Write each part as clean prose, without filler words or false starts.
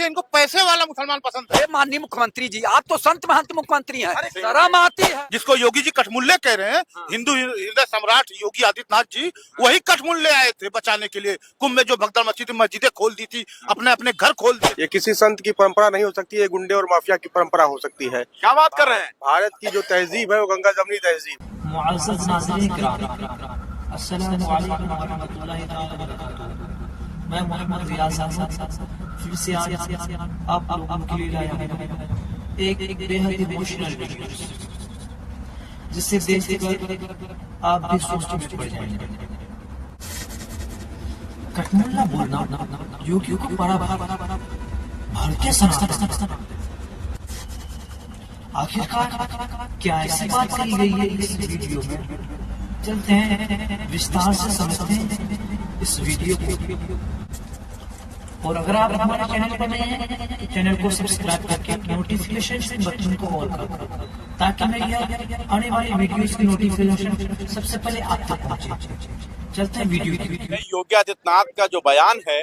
देखिए इनको पैसे वाला मुसलमान पसंद है। माननीय मुख्यमंत्री जी, आप तो संत महंत मुख्यमंत्री हैं, शर्म आती है। जिसको योगी जी कठमुल्ले कह रहे हैं, हिंदू हृदय सम्राट योगी आदित्यनाथ जी वही कठमुल्ले आए थे बचाने के लिए। कुंभ में जो भगदड़ मची थी, मस्जिदें खोल दी थी, अपने अपने घर खोल दिए। ये किसी संत की परंपरा नहीं हो सकती, ये गुंडे और माफिया की परंपरा हो सकती है। क्या बात कर रहे हैं? भारत की जो तहजीब है वो गंगा जमनी तहजीब। मुअज़्ज़ज़ नाज़रीन किराम, अस्सलामु अलैकुम व रहमतुल्लाहि तआला व बरकातहू। मैं मोहम्मद रियाज साहब फिर से आज आप लोगों के लिए लाया हूं एक बेहद इमोशनल वीडियो, जिससे देखकर आप भी सोच में पड़ जाएंगे। कठमुल्ला बोलना योगियों को बड़ा भारतीय संस्कृति। आखिरकार क्या ऐसी बात कही गई है इस वीडियो में? चलते हैं विस्तार से समझते हैं इस वीडियो को। और अगर आप हमारे चैनल पर नए हैं तो चैनल को सब्सक्राइब करके नोटिफिकेशन बटन को ऑल कर दो, ताकि मैं यह आने वाली वीडियोस की नोटिफिकेशन सबसे पहले आप तक पहुंचे। चलते हैं वीडियो की। योगी आदित्यनाथ का जो बयान है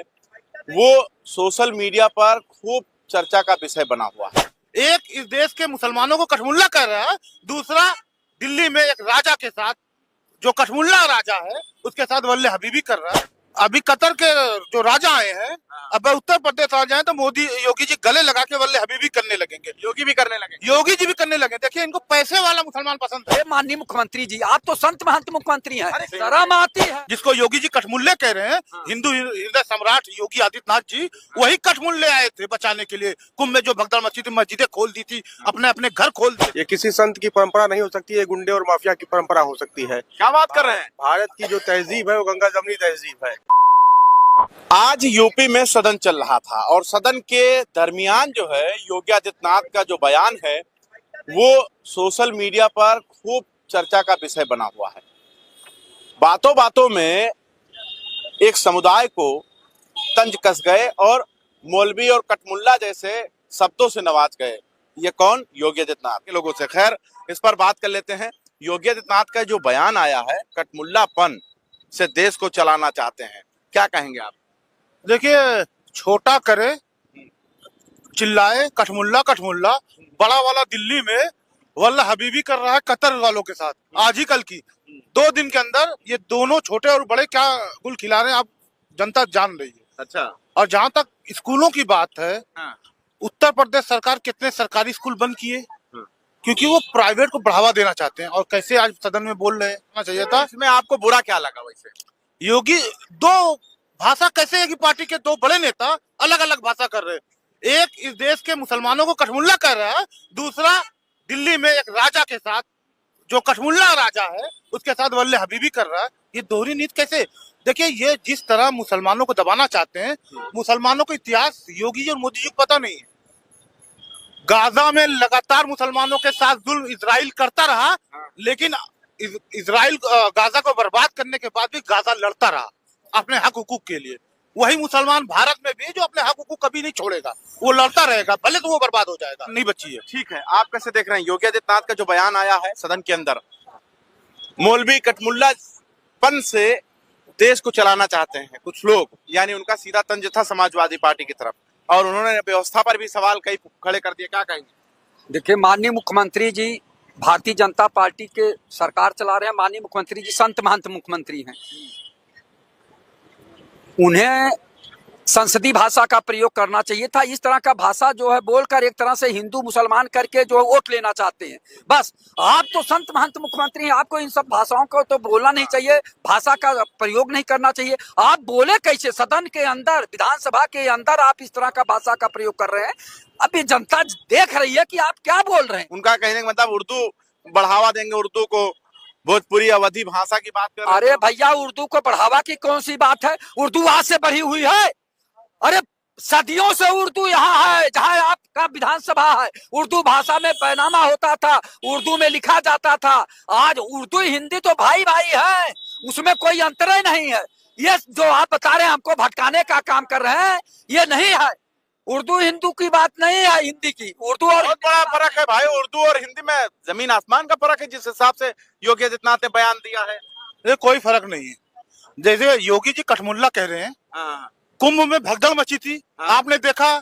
वो सोशल मीडिया पर खूब चर्चा का विषय बना हुआ है। एक इस देश के मुसलमानों को कठमुल्ला कर रहा है, दूसरा दिल्ली में एक राजा के साथ, जो कठमुल्ला राजा है उसके साथ वल्ले हबीबी कर रहा है। अभी कतर के जो राजा आए हैं, अब उत्तर प्रदेश आ जाए तो मोदी योगी जी गले लगा के वल्ले हबीबी करने लगेंगे। योगी भी करने लगे, योगी जी भी करने लगे। देखिए इनको पैसे वाला मुसलमान पसंद है। माननीय मुख्यमंत्री जी, आप तो संत महंत मुख्यमंत्री हैं, शर्म आती है। जिसको योगी जी कठमुल्ले कह रहे हैं, हिंदू हृदय सम्राट योगी आदित्यनाथ जी वही कठमुल्ले आए थे बचाने के लिए। कुंभ में जो भगदड़ मची थी, मस्जिदें खोल दी थी, अपने अपने घर खोल दिए। ये किसी संत की परंपरा नहीं हो सकती, ये गुंडे और माफिया की परंपरा हो सकती है। क्या बात कर रहे हैं? भारत की जो तहजीब है वो गंगा जमनी तहजीब है। आज यूपी में सदन चल रहा था और सदन के दरमियान जो है योगी आदित्यनाथ का जो बयान है वो सोशल मीडिया पर खूब चर्चा का विषय बना हुआ है। बातों बातों में एक समुदाय को तंज कस गए और मौलवी और कठमुल्ला जैसे शब्दों से नवाज गए। ये कौन? योगी आदित्यनाथ के लोगों से। खैर, इस पर बात कर लेते हैं। योगी आदित्यनाथ का जो बयान आया है, कठमुल्लापन से देश को चलाना चाहते हैं, क्या कहेंगे आप? देखिए, छोटा करे चिल्लाए कठमुल्ला कठमुल्ला, बड़ा वाला दिल्ली में वल्ला हबीबी कर रहा है कतर वालों के साथ। आज ही कल की 2 दिन के अंदर ये दोनों छोटे और बड़े क्या गुल खिला रहे हैं, आप जनता जान रही है। अच्छा। और जहां तक स्कूलों की बात है, उत्तर प्रदेश सरकार कितने सरकारी स्कूल बंद किए, क्योंकि वो प्राइवेट को बढ़ावा देना चाहते हैं। और कैसे आज सदन में बोल रहे हैं, चाहिए था। इसमें आपको बुरा क्या लगा? वैसे योगी दो भाषा कैसे है कि पार्टी के 2 बड़े नेता अलग अलग भाषा कर रहे हैं। एक इस देश के मुसलमानों को कठमुल्ला कर रहा है, दूसरा दिल्ली में एक राजा के साथ, जो कठमुल्ला राजा है उसके साथ वल्ले हबीबी कर रहा है। ये दोहरी नीति कैसे? देखिए, ये जिस तरह मुसलमानों को दबाना चाहते हैं, मुसलमानों को इतिहास योगी जी और मोदी जी को पता नहीं है। गाजा में लगातार मुसलमानों के साथ जुल्म इजराइल करता रहा, लेकिन इजराइल गाजा को बर्बाद करने के बाद भी गाजा लड़ता रहा अपने हक हुकूक के लिए। वही मुसलमान भारत में भी जो अपने हक हुकूक कभी नहीं छोड़ेगा, वो लड़ता रहेगा, भले तो वो बर्बाद हो जाएगा, नहीं बची है। ठीक है, आप कैसे देख रहे हैं योगी आदित्यनाथ का जो बयान आया है सदन के अंदर? मौलवी कठमुल्लापन से देश को चलाना चाहते हैं कुछ लोग, यानी उनका सीधा तंज था समाजवादी पार्टी की तरफ, और उन्होंने व्यवस्था पर भी सवाल कई खड़े कर दिए। क्या कहेंगे? देखिए, माननीय मुख्यमंत्री जी भारतीय जनता पार्टी के सरकार चला रहे हैं। माननीय मुख्यमंत्री जी संत महंत मुख्यमंत्री हैं। उन्हें संसदीय भाषा का प्रयोग करना चाहिए था। इस तरह का भाषा जो है बोलकर एक तरह से हिंदू मुसलमान करके जो है वोट लेना चाहते हैं। बस, आप तो संत महंत मुख्यमंत्री हैं, आपको इन सब भाषाओं को तो बोलना नहीं चाहिए, भाषा का प्रयोग नहीं करना चाहिए। आप बोले कैसे? सदन के अंदर, विधानसभा के अंदर आप इस तरह का भाषा का प्रयोग कर रहे हैं। अभी जनता देख रही है कि आप क्या बोल रहे हैं। उनका कहने का मतलब उर्दू बढ़ावा देंगे, उर्दू को, भोजपुरी अवधी भाषा की बात कर रहे हैं। अरे भैया, उर्दू को बढ़ावा की कौन सी बात है? उर्दू आज से बढ़ी हुई है। अरे सदियों से उर्दू यहाँ है, जहाँ आपका विधानसभा है। उर्दू भाषा में पैनामा होता था, उर्दू में लिखा जाता था। आज उर्दू हिंदी तो भाई भाई है, उसमें कोई अंतर ही नहीं है। ये जो आप बता रहे हैं हमको भटकाने का काम कर रहे हैं, ये नहीं है। उर्दू हिंदू की बात नहीं है, हिंदी की। उर्दू और बहुत बड़ा फर्क है भाई, उर्दू और हिंदी में जमीन आसमान का फर्क है। जिस हिसाब से योगी आदित्यनाथ ने बयान दिया है, ये कोई फर्क नहीं है। जैसे योगी जी कठमुल्ला कह रहे हैं, कुंभ में भगदड़ मची थी, आपने देखा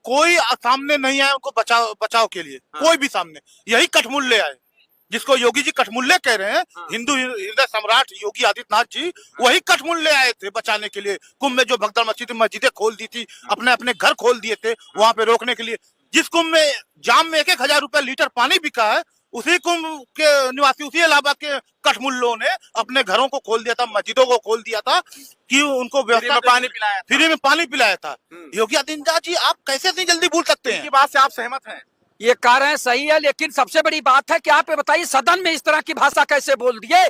कोई सामने नहीं आया उनको बचाव के लिए, कोई भी सामने। यही कठमुल्ले आए, जिसको योगी जी कठमुल्ले कह रहे हैं, हिंदू हृदय सम्राट योगी आदित्यनाथ जी वही कठमुल्ले आए थे बचाने के लिए। कुंभ में जो भगदड़ मची थी, मस्जिदें खोल दी थी, अपने अपने घर खोल दिए थे वहां पे रोकने के लिए। जिस कुंभ में जाम में 1,000 रुपए लीटर पानी बिका है, उसी कुंभ के निवासी, उसी इलाहाबाद के कठमुल्लों ने अपने घरों को खोल दिया था, मस्जिदों को खोल दिया था कि उनको व्यवस्था फ्री में पानी पिलाया था। योगी आदित्यनाथ जी आप कैसे इतनी जल्दी भूल सकते हैं? इनकी बात से आप सहमत हैं? ये कह रहे हैं सही है, लेकिन सबसे बड़ी बात है कि आप ये बताइए सदन में इस तरह की भाषा कैसे बोल दिए?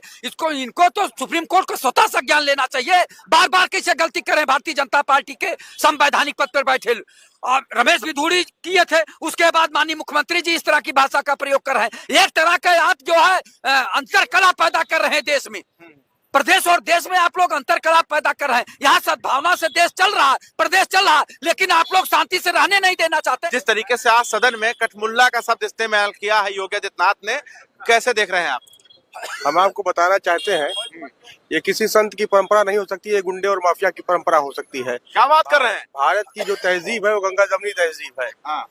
इनको तो सुप्रीम कोर्ट को स्वतः संज्ञान लेना चाहिए। बार बार कैसे गलती करें भारतीय जनता पार्टी के संवैधानिक पद पर बैठे और रमेश बिधूड़ी किए थे, उसके बाद माननीय मुख्यमंत्री जी इस तरह की भाषा का प्रयोग कर रहे हैं। एक तरह का आप जो है अंतरकलह पैदा कर रहे हैं देश में, प्रदेश और देश में आप लोग अंतरकलह पैदा कर रहे हैं। यहाँ सद्भावना से देश चल रहा है, प्रदेश चल रहा है, लेकिन आप लोग शांति से रहने नहीं देना चाहते। जिस तरीके से आज सदन में कठमुल्ला का शब्द इस्तेमाल किया है योगी आदित्यनाथ ने, कैसे देख रहे हैं आप? हम आपको बताना चाहते हैं ये किसी संत की परंपरा नहीं हो सकती, ये गुंडे और माफिया की परंपरा हो सकती है। क्या बात कर रहे हैं? भारत की जो तहजीब है वो गंगा जमनी तहजीब है। हाँ।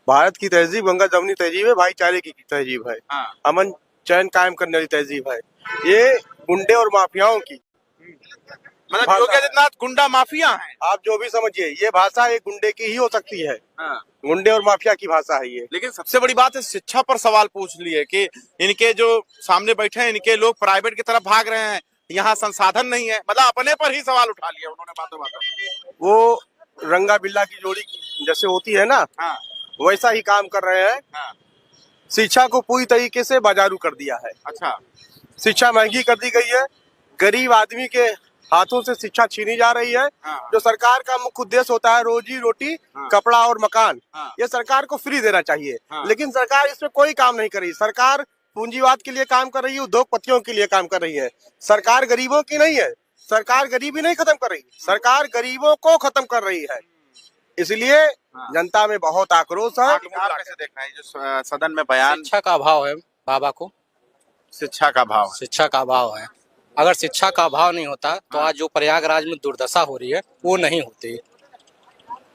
भारत की तहजीब गंगा जमनी तहजीब है, भाईचारे की तहजीब है, हाँ। अमन चैन कायम करने वाली तहजीब है। ये गुंडे और माफियाओं की मतलब योगी आदित्यनाथ गुंडा माफिया हैं। आप जो भी समझिए, ये भाषा एक गुंडे की ही हो सकती है। हाँ। गुंडे और माफिया की भाषा है ये। लेकिन सबसे बड़ी बात है शिक्षा पर सवाल पूछ लिए कि इनके जो सामने बैठे हैं, इनके लोग प्राइवेट की तरफ भाग रहे हैं, यहाँ संसाधन नहीं है, मतलब अपने पर ही सवाल उठा लिया उन्होंने बातों बातों। वो रंगा बिल्ला की जोड़ी जैसे होती है ना, हाँ। वैसा ही काम कर रहे हैं। हाँ। शिक्षा को पूरी तरीके से बाजारू कर दिया है। अच्छा। शिक्षा महंगी कर दी गई है, गरीब आदमी के हाथों से शिक्षा छीनी जा रही है। हाँ। जो सरकार का मुख्य उद्देश्य होता है रोजी रोटी, हाँ। कपड़ा और मकान, हाँ। ये सरकार को फ्री देना चाहिए। हाँ। लेकिन सरकार इसमें कोई काम नहीं कर रही। सरकार पूंजीवाद के लिए काम कर रही है, उद्योगपतियों के लिए काम कर रही है। सरकार गरीबों की नहीं है, सरकार गरीबी नहीं खत्म कर रही, सरकार गरीबों को खत्म कर रही है। इसलिए जनता में बहुत आक्रोश है। आप कैसे देख रहे हैं जो सदन में बयान? शिक्षा का अभाव है बाबा को, शिक्षा का भाव है। शिक्षा का अभाव है। अगर शिक्षा का अभाव नहीं होता तो आज जो प्रयागराज में दुर्दशा हो रही है वो नहीं होती।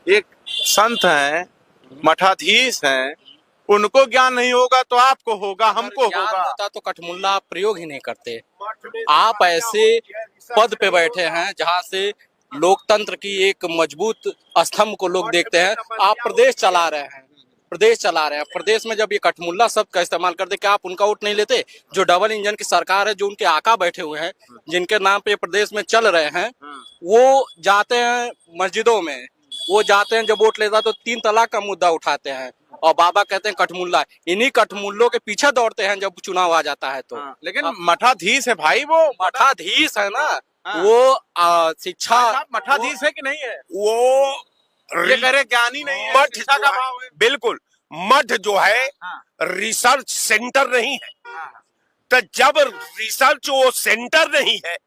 एक संत हैं, मठाधीश हैं, उनको ज्ञान नहीं होगा तो आपको होगा, हमको ज्ञान होगा। होता तो कठमुल्ला आप प्रयोग ही नहीं करते। आप ऐसे पद पे बैठे हैं जहां से लोकतंत्र की एक मजबूत स्तंभ को लोग देखते हैं। आप प्रदेश चला रहे हैं, प्रदेश में जब ये कठमुल्ला शब्द का इस्तेमाल करते, क्या आप उनका वोट नहीं लेते? जो डबल इंजन की सरकार है, जो उनके आका बैठे हुए हैं, जिनके नाम पे प्रदेश में चल रहे हैं, वो जाते हैं मस्जिदों में, वो जाते हैं जब वोट लेता तो 3 तलाक का मुद्दा उठाते हैं और बाबा कहते हैं कठमुल्ला। इन्हीं कठमुल्लों के पीछे दौड़ते हैं जब चुनाव आ जाता है तो। लेकिन मठाधीश है भाई, वो मठाधीश है ना। हाँ। वो शिक्षा मठाधीश है कि नहीं है? वो ये कह रहे ज्ञानी नहीं है, मठ शिक्षा का जो है, भाव है। बिल्कुल मठ जो है हाँ। रिसर्च सेंटर नहीं है। हाँ। तो जब रिसर्च वो सेंटर नहीं है,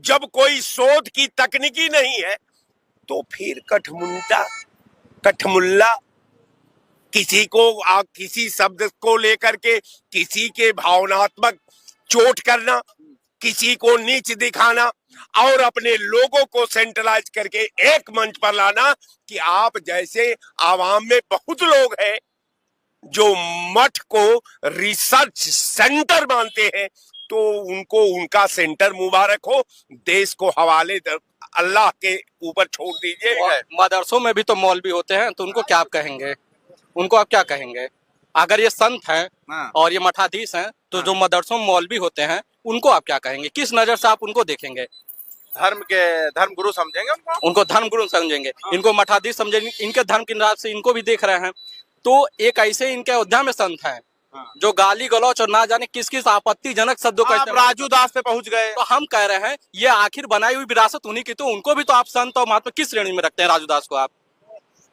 जब कोई शोध की तकनीकी नहीं है, तो फिर कठमुल्ला किसी को किसी शब्द को लेकर के किसी के भावनात्मक चोट करना, किसी को नीच दिखाना और अपने लोगों को सेंट्रलाइज करके एक मंच पर लाना कि आप जैसे आवाम में बहुत लोग हैं जो मठ को रिसर्च सेंटर मानते हैं, तो उनको उनका सेंटर मुबारक हो। देश को हवाले अल्लाह के ऊपर छोड़ दीजिए। और मदरसों में भी तो मौलवी होते हैं, तो उनको क्या आप कहेंगे? उनको आप क्या कहेंगे? अगर ये संत हैं हाँ। और ये मठाधीश हैं, तो जो मदरसों में मौलवी होते हैं उनको आप क्या कहेंगे? किस नजर से आप उनको देखेंगे? धर्म गुरु समझेंगे उनको धर्म गुरु समझेंगे, इनको मठाधीश समझेंगे, इनके धर्म की नजर से इनको भी देख रहे हैं। तो एक ऐसे इनके अयोध्या में संत हैं जो गाली गलौच और ना जाने किस किस आपत्तिजनक शब्दों का आप इस्तेमाल। राजू दास पे पहुंच गए। तो हम कह रहे हैं ये आखिर बनाई हुई विरासत उन्हीं की, तो उनको भी तो आप संत और महात्मा किस श्रेणी में रखते हैं? राजू दास को आप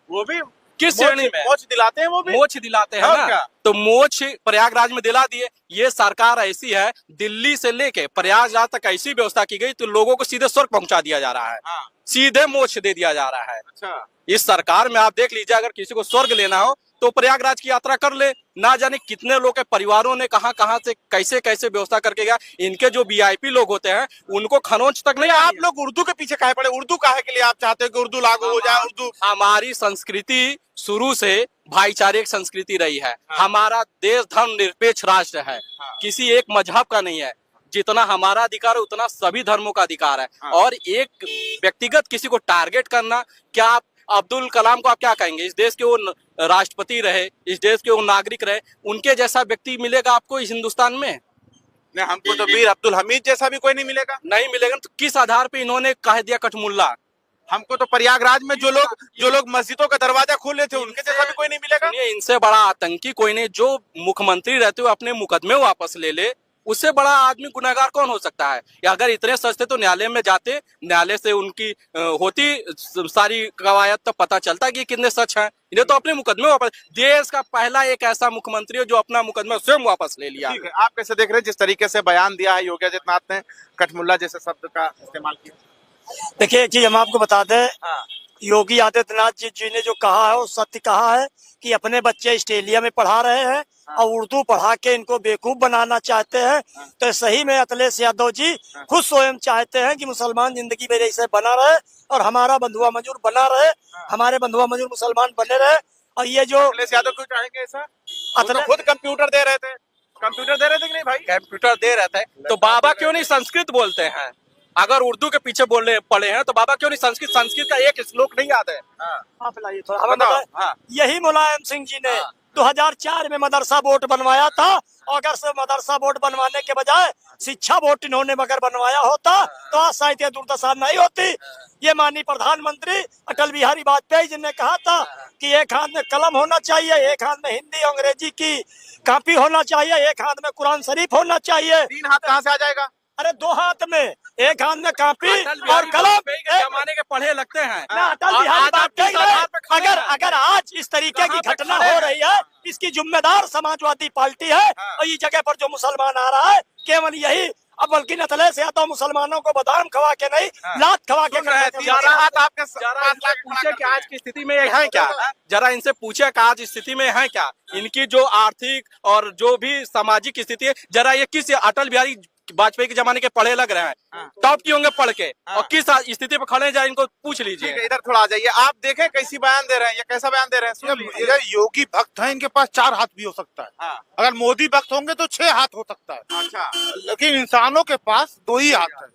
वो भी किस श्रेणी में? मोक्ष दिलाते हैं, वो भी मोक्ष दिलाते हैं और ना। क्या? तो मोक्ष प्रयागराज में दिला दिए। ये सरकार ऐसी है, दिल्ली से लेके प्रयागराज तक ऐसी व्यवस्था की गई तो लोगों को सीधे स्वर्ग पहुंचा दिया जा रहा है। हाँ। सीधे मोक्ष दे दिया जा रहा है। अच्छा। इस सरकार में आप देख लीजिए, अगर किसी को स्वर्ग लेना हो तो प्रयागराज की यात्रा कर ले। ना जाने कितने लोग के परिवारों ने कहां कहां से कैसे कैसे व्यवस्था करके गया। इनके जो वीआईपी लोग होते हैं उनको खरोंच तक नहीं। आप लोग उर्दू के पीछे काहे पड़े? उर्दू काहे के लिए आप चाहते हो कि उर्दू लागू हो जाए? उर्दू हमारी संस्कृति शुरू से भाईचारे की संस्कृति रही है। हमारा देश धर्मनिरपेक्ष राष्ट्र है, किसी एक मजहब का नहीं है। जितना हमारा अधिकार है उतना सभी धर्मों का अधिकार है। और एक व्यक्तिगत किसी को टारगेट करना, क्या आप अब्दुल कलाम को आप क्या कहेंगे? इस देश के वो राष्ट्रपति रहे, इस देश के वो नागरिक रहे, उनके जैसा व्यक्ति मिलेगा आपको इस हिंदुस्तान में? नहीं, हमको तो मीर अब्दुल हमीद जैसा भी कोई नहीं मिलेगा। नहीं मिलेगा। तो किस आधार पे इन्होंने कह दिया कठमुल्ला? हमको तो प्रयागराज में जो लोग मस्जिदों का दरवाजा खोले थे उनके जैसा भी कोई नहीं मिलेगा। सुनिए, इनसे बड़ा आतंकी कोई नहीं। जो मुख्यमंत्री रहते हुए अपने मुकदमे वापस ले ले, उससे बड़ा आदमी गुनहगार कौन हो सकता है? या अगर इतने सच थे तो न्यायालय में जाते, न्यायालय से उनकी होती सारी कवायद, तो पता चलता कि कितने सच हैं। इन्हें तो अपने मुकदमे वापस, देश का पहला एक ऐसा मुख्यमंत्री है जो अपना मुकदमा स्वयं वापस ले लिया। ठीक है, आप कैसे देख रहे हैं जिस तरीके से बयान दिया है योगी आदित्यनाथ ने, कठमुल्ला जैसे शब्द का इस्तेमाल किया? देखिए एक चीज हम आपको बता दें, योगी आदित्यनाथ जी ने जो कहा है वो सत्य कहा है कि अपने बच्चे ऑस्ट्रेलिया में पढ़ा रहे हैं और उर्दू पढ़ा के इनको बेवकूफ बनाना चाहते हैं। तो सही में अखिलेश यादव जी खुद स्वयं चाहते हैं कि मुसलमान जिंदगी में ऐसे बना रहे और हमारा बंधुआ मजदूर बना रहे, हमारे बंधुआ मजदूर मुसलमान बने रहे। और ये जो अखिलेश यादव क्यों चाहेंगे ऐसा? वो तो खुद कंप्यूटर दे रहे थे, कंप्यूटर दे रहे थे कि नहीं भाई? कंप्यूटर दे रहे थे तो बाबा क्यों नहीं संस्कृत बोलते हैं? अगर उर्दू के पीछे बोलने पड़े हैं तो बाबा क्यों नहीं संस्कृत? संस्कृत का एक श्लोक नहीं याद है। आप लाइए थोड़ा हमें बताएं। यही मुलायम सिंह जी ने 2004 में मदरसा बोर्ड बनवाया था। अगर से मदरसा बोर्ड बनवाने के बजाय शिक्षा बोर्ड इन्होंने मगर बनवाया होता तो आज शायद ये दुर्दशा नहीं होती। ये माननीय प्रधानमंत्री अटल बिहारी वाजपेयी जी ने कहा था कि एक हाथ में कलम होना चाहिए, एक हाथ में हिंदी अंग्रेजी की कॉपी होना चाहिए, एक हाथ में कुरान शरीफ होना चाहिए। 3 हाथ कहाँ से आ जाएगा? अरे 2 हाथ में, एक हाथ में कॉपी और कलम। जमाने के पढ़े लगते हैं। अटल बिहारी वाजपेयी अगर आज इस तरीके की घटना हो रही है, इसकी जिम्मेदार समाजवादी पार्टी है। और ये जगह पर जो मुसलमान आ रहा है केवल यही, अब बल्कि अखिलेश यादव मुसलमानों को बादाम खवा के नहीं, लात खवा के पूछे कि आज की स्थिति में ये है क्या? जरा इनसे पूछे कि आज स्थिति में है क्या? इनकी जो आर्थिक और जो भी सामाजिक स्थिति है, जरा ये किस अटल बिहारी वाजपेयी के जमाने के पढ़े लग रहे हैं? टॉप की होंगे पढ़ के, और किस स्थिति पे खड़े जाए इनको पूछ लीजिए। इधर थोड़ा आ जाइए, आप देखें कैसी बयान दे रहे हैं, ये कैसा बयान दे रहे हैं? ये योगी भक्त हैं, इनके पास 4 हाथ भी हो सकता है। अगर मोदी भक्त होंगे तो 6 हाथ हो सकता है। अच्छा, लेकिन इंसानों के पास 2 ही हाथ है।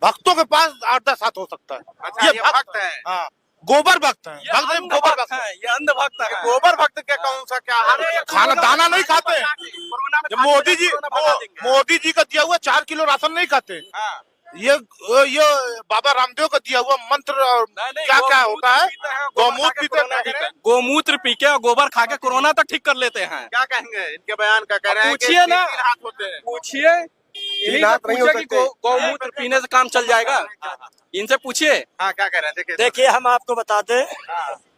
भक्तों के पास 8-10 हाथ हो सकता है। अच्छा, ये भक्त है। हाँ, गोबर भक्त हैं। भक्त नहीं, गोबर भक्त है, ये अंध भक्त है। गोबर भक्त के कौन सा क्या है? खाना दाना नहीं खाते। मोदी जी का दिया हुआ 4 किलो राशन नहीं खाते। ये बाबा रामदेव का दिया हुआ मंत्र और क्या क्या होता है, गौमूत्र पीते हैं। गोमूत्र पी के और गोबर खा के कोरोना तक ठीक कर लेते हैं। क्या कहेंगे इनके बयान का? कह रहे हैं पूछिए ना, 3 हाथ होते हैं। पूछिए, गौमूत्र पीने से काम चल जाएगा। इनसे पूछिए। हाँ, क्या कह रहे हैं? देखिए हम आपको बता दें,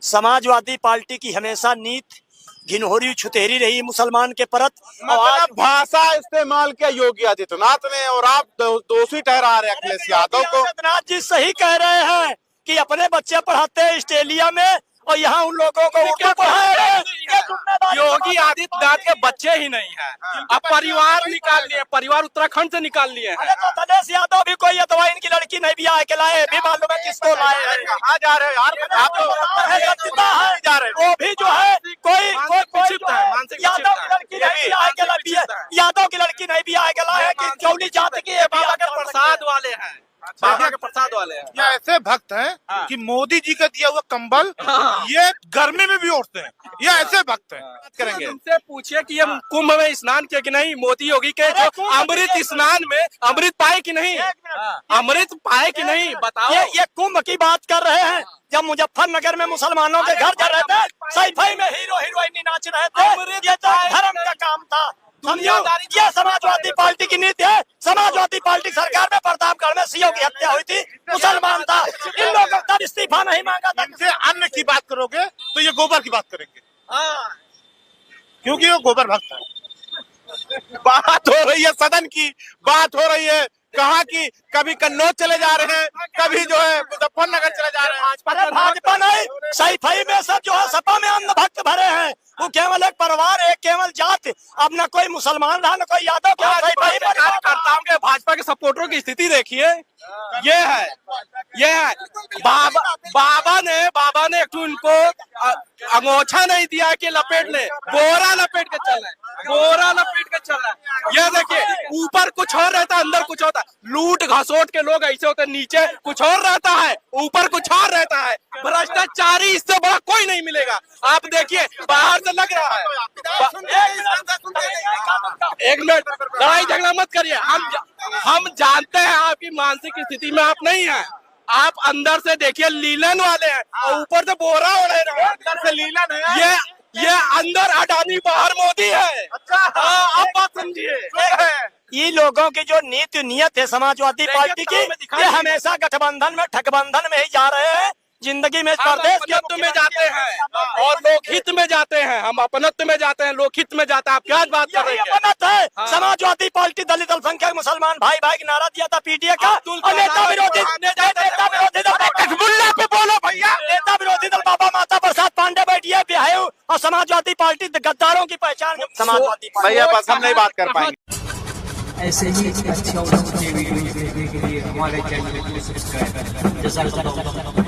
समाजवादी पार्टी की हमेशा नीति घिनौरी छुतेरी रही मुसलमान के परत। मतलब भाषा इस्तेमाल किया योगी आदित्यनाथ ने और आप दोषी ठहरा रहे हैं अखिलेश यादव को। आदित्यनाथ जी सही कह रहे हैं कि अपने बच्चे पढ़ाते हैं ऑस्ट्रेलिया में और यहाँ उन लोगों को उर्दू पढ़ाए रहे हैं। योगी आदित्यनाथ के बच्चे ही नहीं है, अब परिवार निकाल लिए, परिवार उत्तराखंड से निकाल लिए हैं। अरे तो अखिलेश यादव भी कोई अथवा इनकी लड़की नहीं भी आए के लाए, भी मालूम है किसको लाए हैं। कहाँ जा रहे हैं यार? आप जा रहे हैं, वो भी जो है कोई यादव की लड़की नहीं भी आए के लाए, यादव की लड़की नहीं भी आए के लाए है कि चौली जात की बाबा के प्रसाद वाले हैं, बाबा के प्रसाद वाले हैं। ये ऐसे भक्त हैं कि मोदी जी का दिया हुआ कंबल ये गर्मी में भी ओढ़ते हैं। ये ऐसे भक्त हैं। करेंगे उनसे पूछिए कि ये कुंभ में स्नान किया कि नहीं? मोदी योगी के जो अमृत स्नान में अमृत पाए कि नहीं? अमृत पाए कि नहीं? बताओ। ये कुंभ की बात कर रहे हैं। जब मुजफ्फरनगर में मुसलमानों के घर जा रहे थे, सैफई में हीरो हीरोइन नाच रहे थे, ये तो धर्म का काम था। समझो, ये समाजवादी पार्टी की नीति है। समाजवादी पार्टी सरकार में प्रतापगढ़ में सीओ की हत्या हुई थी, मुसलमान था। इन लोगों का इस्तीफा नहीं मांगा था। इनसे अन्न की बात करोगे तो ये गोबर की बात करेंगे, क्योंकि वो गोबर भक्त है। बात हो रही है सदन की, बात हो रही है कहाँ की, कभी कन्नौज चले जा रहे हैं, कभी जो है मुजफ्फरनगर चले जा रहे हैं। भाजपा नहीं, सैफई में सब जो है सपा में अंध भक्त भरे हैं। अब न कोई मुसलमान रहा न कोई यादव क्या कार्यकर्ताओं के भाजपा के सपोर्टरों की स्थिति देखिए। ये है बाबा ने एक तो उनको अंगोछा नहीं दिया कि लपेट ले, बोरा लपेट के चल रहा है। ये देखिए, ऊपर कुछ और रहता है, अंदर कुछ होता है। लूट घसोट के लोग ऐसे होते हैं, नीचे कुछ और रहता है, ऊपर कुछ और रहता है। भ्रष्टाचारी इससे बड़ा कोई नहीं मिलेगा। आप देखिए, बाहर से लग रहा है। एक मिनट, लड़ाई झगड़ा मत करिए। हम जानते हैं आपकी मानसिक स्थिति में आप नहीं हैं। आप अंदर से देखिए, लीलन वाले हैं और ऊपर से बोरा ओढ़े रहे हैं। अंदर से लीलन है, ये अंदर अडानी बाहर मोदी है। अच्छा, आप बात समझिए। ये लोगों की जो नीति नियत है समाजवादी पार्टी की, ये हमेशा गठबंधन में ठगबंधन में ही जा रहे हैं। जिंदगी में प्रदेश के अपनत्व में जाते हैं और लोकहित में जाते हैं। हम अपनत्व में जाते हैं, लोकहित में जाते हैं। आप क्या बात कर रहे हैं? अपनत्व है। समाजवादी पार्टी दलित अल्पसंख्यक मुसलमान भाई भाई का नारा दिया था पीटीए का, और नेता विरोधी कठमुल्ला पे बोलो भैया। नेता विरोधी दल बाबा माता प्रसाद पांडे बैठिए बिहायु, और समाजवादी पार्टी गद्दारों की पहचान समाजवादी पार्टी। भैया बस हम नहीं बात कर पाएंगे। ऐसे ही अच्छे और अच्छे वीडियो देखने के लिए हमारे चैनल को सब्सक्राइब करें। जज़ाकल्लाह।